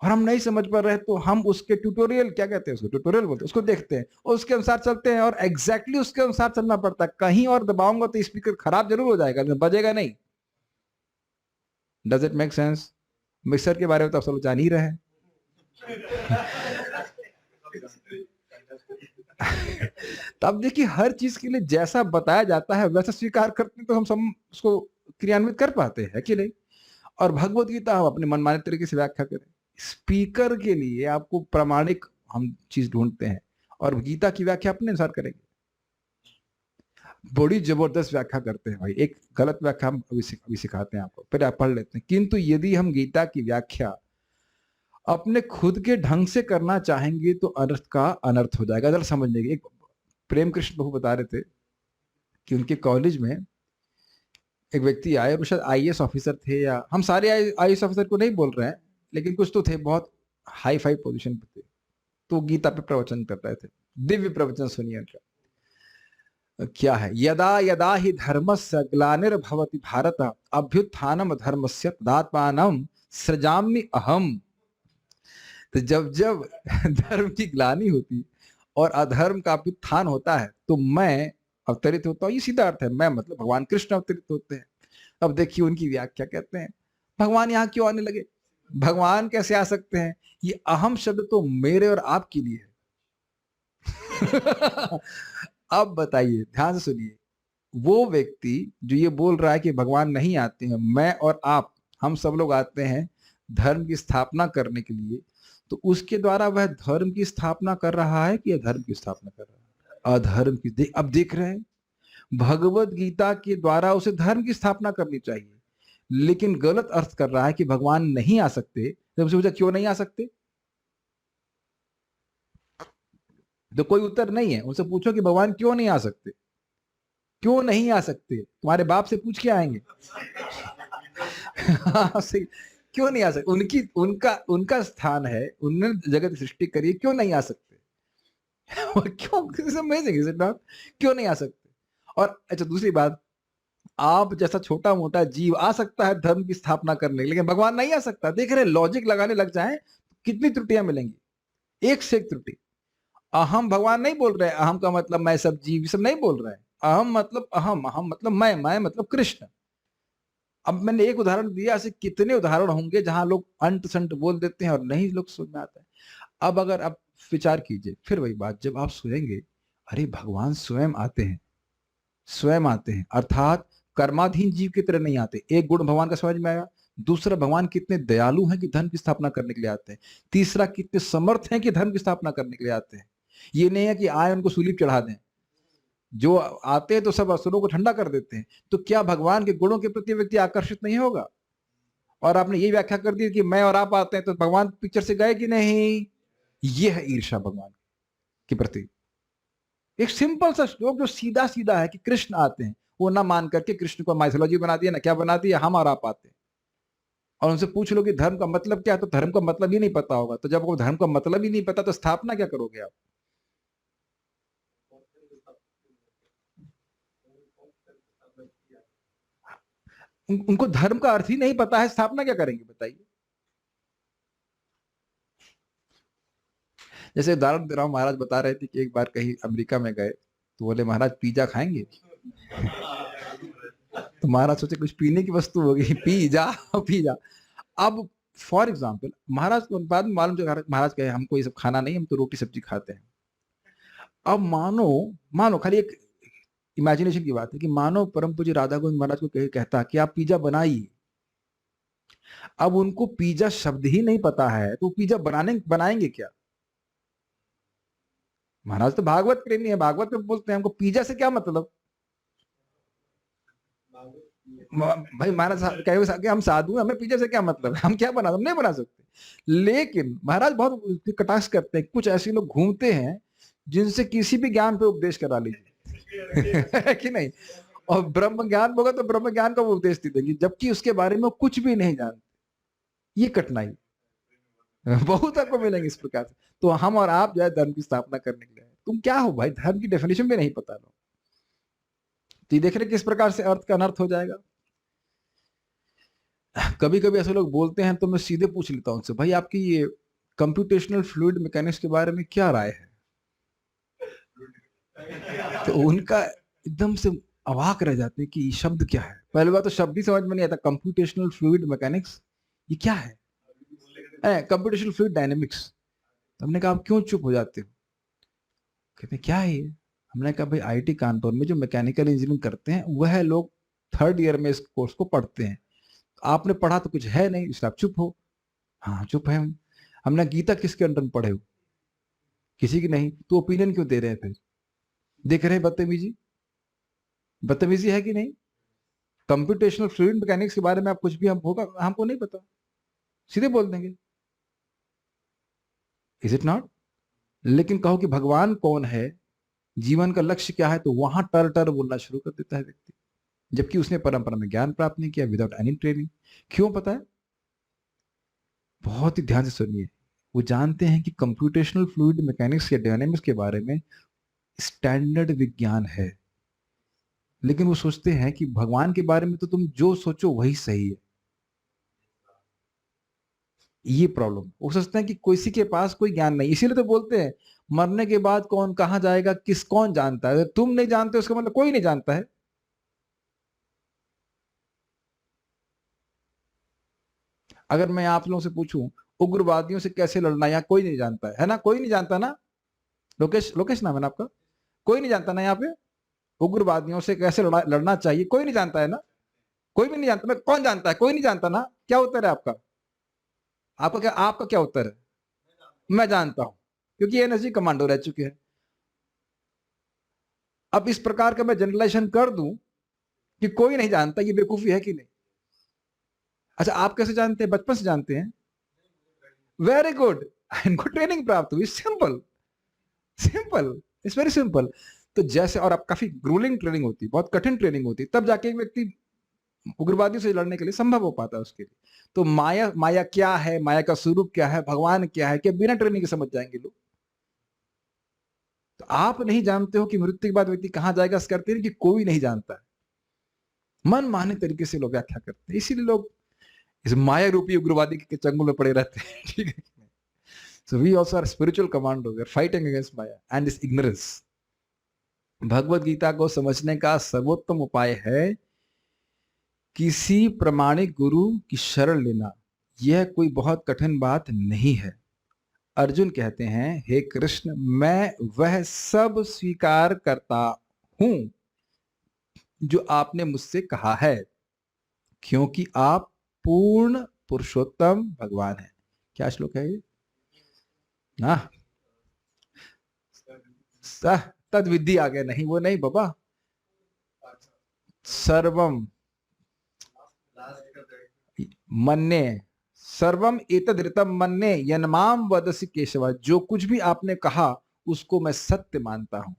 और हम नहीं समझ पा रहे तो हम उसके ट्यूटोरियल, क्या कहते हैं उसको, ट्यूटोरियल बोलते हैं, उसको देखते हैं और उसके अनुसार चलते हैं, और एग्जैक्टली उसके अनुसार चलना पड़ता है। कहीं और दबाऊंगा तो स्पीकर खराब जरूर हो जाएगा, लेकिन बजेगा नहीं। Does it make sense? Mixer के बारे में तो आप सब जान ही रहे हैं। तब देखिए, हर चीज के लिए जैसा बताया जाता है वैसा स्वीकार करते हैं तो हम सब उसको क्रियान्वित कर पाते हैं कि नहीं? और भगवत गीता हम अपने मनमाने तरीके से व्याख्या करें। स्पीकर के लिए आपको प्रामाणिक हम चीज ढूंढते हैं और गीता की व्याख्या अपने अनुसार करेंगे। बड़ी जबरदस्त व्याख्या करते हैं भाई। एक गलत व्याख्या हम अभी सिखाते हैं आपको, फिर आप पढ़ लेते हैं। किंतु यदि हम गीता की व्याख्या अपने खुद के ढंग से करना चाहेंगे तो अनर्थ का अनर्थ हो जाएगा। जरा समझने की, एक प्रेम कृष्ण प्रभु बता रहे थे कि उनके कॉलेज में एक व्यक्ति आए, और शायद IAS ऑफिसर थे, या हम सारे IAS ऑफिसर को नहीं बोल रहे हैं, लेकिन कुछ तो थे, बहुत हाई फाई पोजीशन पे थे। तो गीता पे प्रवचन कर रहे थे, दिव्य प्रवचन सुनिए उनका। क्या है? यदा यदा ही धर्मस्य ग्लानिर्भवति भारत अभ्युत्थानम धर्मस्य तदात्मानं सृजामि अहम। तो जब जब धर्म की ग्लानि होती और अधर्म का अभ्युत्थान होता है तो मैं अवतरित होता हूँ। ये सीधा अर्थ है, मैं मतलब भगवान कृष्ण अवतरित होते हैं। अब देखिए उनकी व्याख्या, कहते हैं भगवान यहाँ क्यों आने लगे? भगवान कैसे आ सकते हैं? ये अहम शब्द तो मेरे और आपके लिए है। अब बताइए, ध्यान से सुनिए। वो व्यक्ति जो ये बोल रहा है कि भगवान नहीं आते हैं, मैं और आप, हम सब लोग आते हैं धर्म की स्थापना करने के लिए, तो उसके द्वारा वह धर्म की स्थापना कर रहा है कि अधर्म की स्थापना कर रहा है? अधर्म की। अब देख रहे हैं, भगवत गीता के द्वारा उसे धर्म की स्थापना करनी चाहिए, लेकिन गलत अर्थ कर रहा है कि भगवान नहीं आ सकते। जब उसे पूछा क्यों नहीं आ सकते, तो कोई उत्तर नहीं है। उनसे पूछो कि भगवान क्यों नहीं आ सकते, क्यों नहीं आ सकते? तुम्हारे बाप से पूछ के आएंगे। क्यों नहीं आ सकते? उनका स्थान है, उन्होंने जगत सृष्टि करी है, क्यों नहीं आ सकते? क्यों? Amazing, is it not? क्यों नहीं आ सकते? और अच्छा, दूसरी बात, आप जैसा छोटा मोटा जीव आ सकता है धर्म की स्थापना करने, लेकिन भगवान नहीं आ सकता। देख रहे, लॉजिक लगाने लग जाए कितनी त्रुटियां मिलेंगी, एक से एक त्रुटि। अहम भगवान नहीं बोल रहे, अहम का मतलब मैं सब जीव सब नहीं बोल रहे हैं। अहम मतलब अहम, अहम मतलब मैं मतलब कृष्ण। अब मैंने एक उदाहरण दिया, ऐसे कितने उदाहरण होंगे जहां लोग अंट संट बोल देते हैं और नहीं लोग समझ में आता है। अब अगर आप विचार कीजिए, फिर वही बात, जब आप सोएंगे, अरे भगवान स्वयं आते हैं, स्वयं आते हैं, अर्थात कर्माधीन जीव की तरह नहीं आते। एक गुण भगवान का समझ में आया, दूसरा भगवान कितने दयालु हैं कि धर्म की स्थापना करने के लिए आते हैं, तीसरा कितने समर्थ हैं कि धर्म की स्थापना करने के लिए आते हैं। ये नहीं है कि आए उनको सूली चढ़ा दें, जो आते हैं तो सब असुरों को ठंडा कर देते हैं। तो क्या भगवान के गुणों के प्रति व्यक्ति आकर्षित नहीं होगा? और आपने ये व्याख्या कर दी कि मैं और आप आते हैं तो भगवान पिक्चर से गए कि नहीं। ये है ईर्ष्या भगवान के प्रति। एक सिंपल सा श्लोक जो सीधा सीधा है कि कृष्ण आते हैं, वो ना मान करके कृष्ण को माइथोलॉजी बना दिया, ना क्या बना दिया, हम और आप आते हैं। और उनसे पूछ लो कि धर्म का मतलब क्या है, तो धर्म का मतलब ही नहीं पता होगा। तो जब वो धर्म का मतलब ही नहीं पता तो स्थापना क्या करोगे आप? उनको धर्म का अर्थ ही नहीं पता है, स्थापना क्या करेंगे बताइए? जैसे उदाहरण दे रहा हूं, महाराज बता रहे थे कि एक बार कहीं अमेरिका में गए तो बोले महाराज पिज्जा खाएंगे? तो महाराज सोचे कुछ पीने की वस्तु होगी, पिज्जा पिज्जा। अब फॉर एग्जाम्पल महाराज को बाद में मालूम चला, महाराज कहे हमको ये सब खाना नहीं, हम तो रोटी सब्जी खाते हैं। अब मानो मानो खाली एक इमेजिनेशन की बात है कि मानो परम पूज्य राधा गोविंद महाराज को कहता कि आप पिज्जा बनाइए। अब उनको पिज्जा शब्द ही नहीं पता है तो पिज्जा बनाएंगे क्या? महाराज तो भागवत प्रेमी है, भागवत में बोलते हैं हमको पिज्जा से क्या मतलब। भाई महाराज कहे हम साधु हैं, हमें पिज्जा से क्या मतलब, हम क्या बना, हम नहीं बना सकते। लेकिन महाराज बहुत कटाक्ष करते हैं, कुछ ऐसे लोग घूमते हैं जिनसे किसी भी ज्ञान पे उपदेश करा लीजिए कि नहीं, और ब्रह्म ज्ञान होगा तो ब्रह्म ज्ञान का वो उपदेश दे देंगे, जबकि उसके बारे में कुछ भी नहीं जानते। ये कठिनाई बहुत आपको मिलेंगे इस प्रकार से। तो हम और आप जो है धर्म की स्थापना करने के लिए, तुम क्या हो भाई, धर्म की डेफिनेशन भी नहीं पता लो। तो ये देख रहे किस प्रकार से अर्थ का अनर्थ हो जाएगा। कभी कभी ऐसे लोग बोलते हैं तो मैं सीधे पूछ लेता हूं उनसे, भाई आपकी ये कंप्यूटेशनल फ्लूइड मैकेनिक्स के बारे में क्या राय है? तो उनका एकदम से अवाक रह जाते हैं कि ये शब्द क्या है। पहली बात तो शब्द ही समझ में नहीं आता, कंप्यूटेशनल फ्लूइड मैकेनिक्स ये क्या है? Computational fluid dynamics. तो हमने कहा आप क्यों चुप हो जाते हो? कहते क्या है ये? हमने कहा भाई आईआईटी कानपुर में जो मैकेनिकल इंजीनियरिंग करते हैं वह लोग 3rd ईयर में इस कोर्स को पढ़ते हैं, आपने पढ़ा तो कुछ है नहीं इसलिए आप चुप हो। हाँ चुप है हम। हमने गीता किसके अंडर में पढ़े हो? किसी की नहीं, तो ओपिनियन क्यों दे रहे हैं फिर? देख रहे हैं बदतमीजी, बदतमीजी है कि नहीं? कंप्यूटेशनल फ्लूइड मैकेनिक्स के बारे में आप कुछ भी हम होगा हमको नहीं पता, सीधे बोल देंगे, इज इट नॉट? लेकिन कहो कि भगवान कौन है, जीवन का लक्ष्य क्या है, तो वहां टर टर बोलना शुरू कर देता है व्यक्ति, जबकि उसने परंपरा में ज्ञान प्राप्त नहीं किया, विदाउट एनी ट्रेनिंग। क्यों पता है? बहुत ही ध्यान से सुनिए। वो जानते हैं कि कंप्यूटेशनल फ्लूइड मैकेनिक्स या डायनामिक्स के बारे में स्टैंडर्ड विज्ञान है, लेकिन वो सोचते हैं कि भगवान के बारे में तो तुम जो सोचो वही सही है। ये प्रॉब्लम, वो सोचते हैं कि किसी के पास कोई ज्ञान नहीं, इसीलिए तो बोलते हैं मरने के बाद कौन कहां जाएगा कौन जानता है। तुम नहीं जानते उसका मतलब कोई नहीं जानता है। अगर मैं आप लोगों से पूछूं उग्रवादियों से कैसे लड़ना, यहाँ कोई नहीं जानता है ना? कोई नहीं जानता ना? लोकेश, लोकेश नाम है ना आपका? कोई नहीं जानता ना यहाँ पे? उग्रवादियों से कैसे लड़ना चाहिए कोई नहीं जानता है ना? कोई भी नहीं जानता। मैं कौन जानता है? कोई नहीं जानता ना? क्या उत्तर है आपका? आपका क्या उत्तर है? मैं जानता हूं, क्योंकि एनएसजी कमांडो रह चुके हैं। अब इस प्रकार का मैं जनरलाइजेशन कर दूं कि कोई नहीं जानता, ये बेवकूफी है कि नहीं? अच्छा आप कैसे जानते हैं? बचपन से जानते हैं? वेरी गुड, इनको ट्रेनिंग प्राप्त हुई। Simple simple, it's very simple. तो जैसे, और अब काफी ग्रूलिंग ट्रेनिंग होती है, बहुत कठिन ट्रेनिंग होती है, तब जाके एक व्यक्ति उग्रवादियों से लड़ने के लिए संभव हो पाता है उसके लिए। तो माया क्या है, माया का स्वरूप क्या है, भगवान क्या है, क्या बिना ट्रेनिंग के समझ जाएंगे लोग? तो आप नहीं जानते हो कि मृत्यु के बाद व्यक्ति कहां जाएगा, इस करते हैं कि कोई नहीं जानता है। मन माने तरीके से लोग व्याख्या करते हैं, इसीलिए लोग इस माया रूपी उग्रवादी के चंगुल में पड़े रहते हैं। ठीक है? So we also are spiritual commandos. We are fighting against Maya and this ignorance. Bhagavad Gita को समझने का सर्वोत्तम उपाय है किसी प्रमाणिक गुरु की शरण लेना। यह कोई बहुत कठिन बात नहीं है। अर्जुन कहते हैं हे कृष्ण, मैं वह सब स्वीकार करता हूं जो आपने मुझसे कहा है, क्योंकि आप पूर्ण पुरुषोत्तम भगवान है। क्या श्लोक है ये? ना तद विद्धि आ गया, नहीं वो नहीं बाबा। सर्वम मन्ने, सर्वम एतदृतम मन्ने यन्माम वदसि केशव, जो कुछ भी आपने कहा उसको मैं सत्य मानता हूं।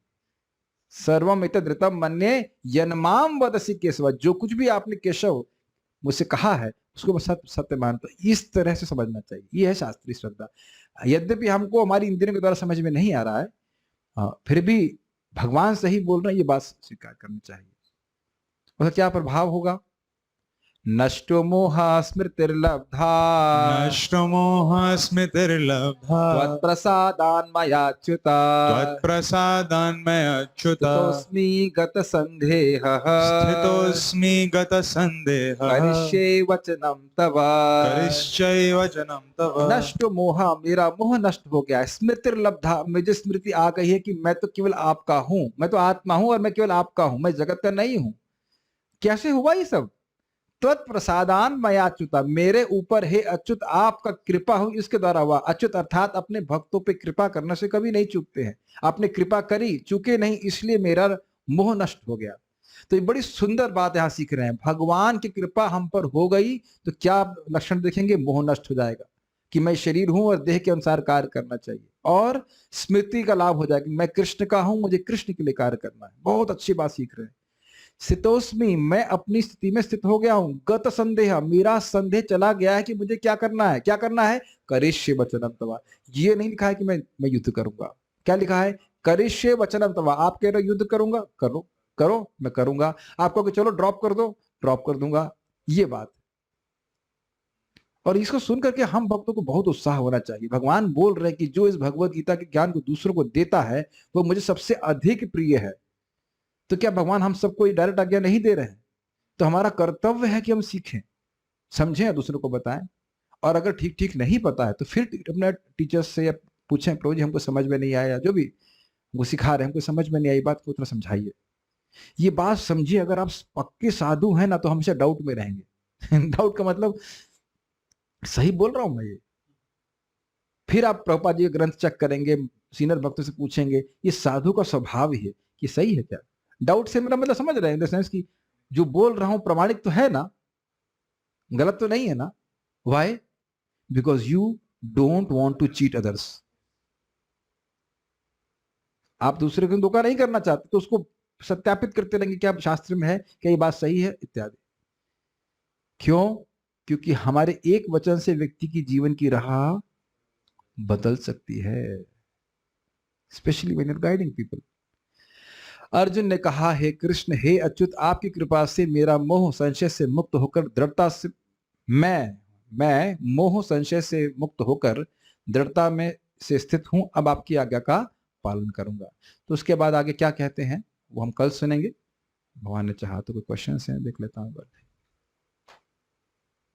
सर्वम एतदृतम मन्ने यन्माम वदसि केशव, जो कुछ भी आपने केशव मुझसे कहा है उसको मैं सत्य सत्य मानता हूं। इस तरह से समझना चाहिए, ये है शास्त्रीय श्रद्धा। यद्यपि हमको हमारी इंद्रियों के द्वारा समझ में नहीं आ रहा है, फिर भी भगवान सही बोल रहे हैं, ये बात स्वीकार करनी चाहिए। उसका क्या प्रभाव होगा? नष्टो मोह स्मृतिर्लब्धा, नष्टो मोह स्मृतिर्लब्धा, त्वत्प्रसादान्मयाच्युत, त्वत्प्रसादान्मयाच्युत, स्थितोऽस्मि गतसन्देहः, स्थितोऽस्मि गतसन्देहः, करिष्ये वचनं तव। करिष्ये वचनं तव। नष्ट मोह, मेरा मोह नष्ट हो गया। स्मृतिर्लब्धा, मुझे स्मृति आ गई है कि मैं तो केवल आपका हूं, मैं तो आत्मा हूं और मैं केवल आपका हूं, मैं जगत का नहीं हूं। कैसे हुआ ये सब? त्वत्प्रसादान मयाच्युता, मेरे ऊपर हे अच्युत आपका कृपा हुई, इसके द्वारा हुआ। अच्युत अर्थात अपने भक्तों पे कृपा करने से कभी नहीं चूकते हैं। आपने कृपा करी, चूके नहीं, इसलिए मेरा मोह नष्ट हो गया। तो ये बड़ी सुंदर बात यहां सीख रहे हैं। भगवान की कृपा हम पर हो गई तो क्या लक्षण देखेंगे? मोह नष्ट हो जाएगा कि मैं शरीर हूं और देह के अनुसार कार्य करना चाहिए, और स्मृति का लाभ हो जाएगा, मैं कृष्ण का हूं, मुझे कृष्ण के लिए कार्य करना है। बहुत अच्छी बात सीख रहे हैं। स्थितोस्मि, मैं अपनी स्थिति में स्थित हो गया हूं। गत संदेह, मेरा संदेह चला गया है कि मुझे क्या करना है। क्या करना है? करिष्ये वचनम तव। ये नहीं लिखा है कि मैं युद्ध करूंगा। क्या लिखा है? करिष्ये वचनम तव। आप कह रहे हो युद्ध करूंगा, करो करो, मैं करूंगा। आप कहोगे चलो ड्रॉप कर दो, ड्रॉप कर दूंगा। ये बात, और इसको सुन करके हम भक्तों को बहुत उत्साह होना चाहिए। भगवान बोल रहे हैं कि जो इस भगवत गीता के ज्ञान को दूसरों को देता है वो मुझे सबसे अधिक प्रिय है। तो क्या भगवान हम सबको डायरेक्ट आज्ञा नहीं दे रहे हैं? तो हमारा कर्तव्य है कि हम सीखें, समझें और दूसरों को बताएं। और अगर ठीक ठीक नहीं पता है तो फिर अपने टीचर्स से पूछें, प्रभु जी हमको समझ में नहीं आया, जो भी वो सिखा रहे हैं हमको समझ में नहीं आई, बात को उतना समझाइए। ये बात समझिए, अगर आप पक्के साधु हैं ना तो हमेशा डाउट में रहेंगे। डाउट का मतलब सही बोल रहा हूं मैं ये। फिर आप प्रभुपाद जी ग्रंथ चेक करेंगे, सीनियर भक्तों से पूछेंगे, ये साधु का स्वभाव ही है कि सही है क्या। डाउट से मेरा मतलब समझ रहे हैं, इन द सेंस कि जो बोल रहा हूं प्रमाणिक तो है ना, गलत तो नहीं है ना। Why? Because you don't want to cheat others. आप दूसरे को धोखा नहीं करना चाहते तो उसको सत्यापित करते रहेंगे, क्या शास्त्र में है, क्या ये बात सही है, इत्यादि। क्यों? क्योंकि हमारे एक वचन से व्यक्ति की जीवन की राह बदल सकती है, specially when you are guiding people. Arjun ने कहा, हे कृष्ण, हे अच्युत, आपकी कृपा से मेरा मोह संशय से मुक्त होकर दृढ़ता से मैं मोह संशय से मुक्त होकर दृढ़ता में से स्थित हूं। अब आपकी आज्ञा का पालन करूंगा। तो उसके बाद आगे क्या कहते हैं वो हम कल सुनेंगे, भगवान ने चाहा तो। कोई क्वेश्चन हैं देख लेता हूं।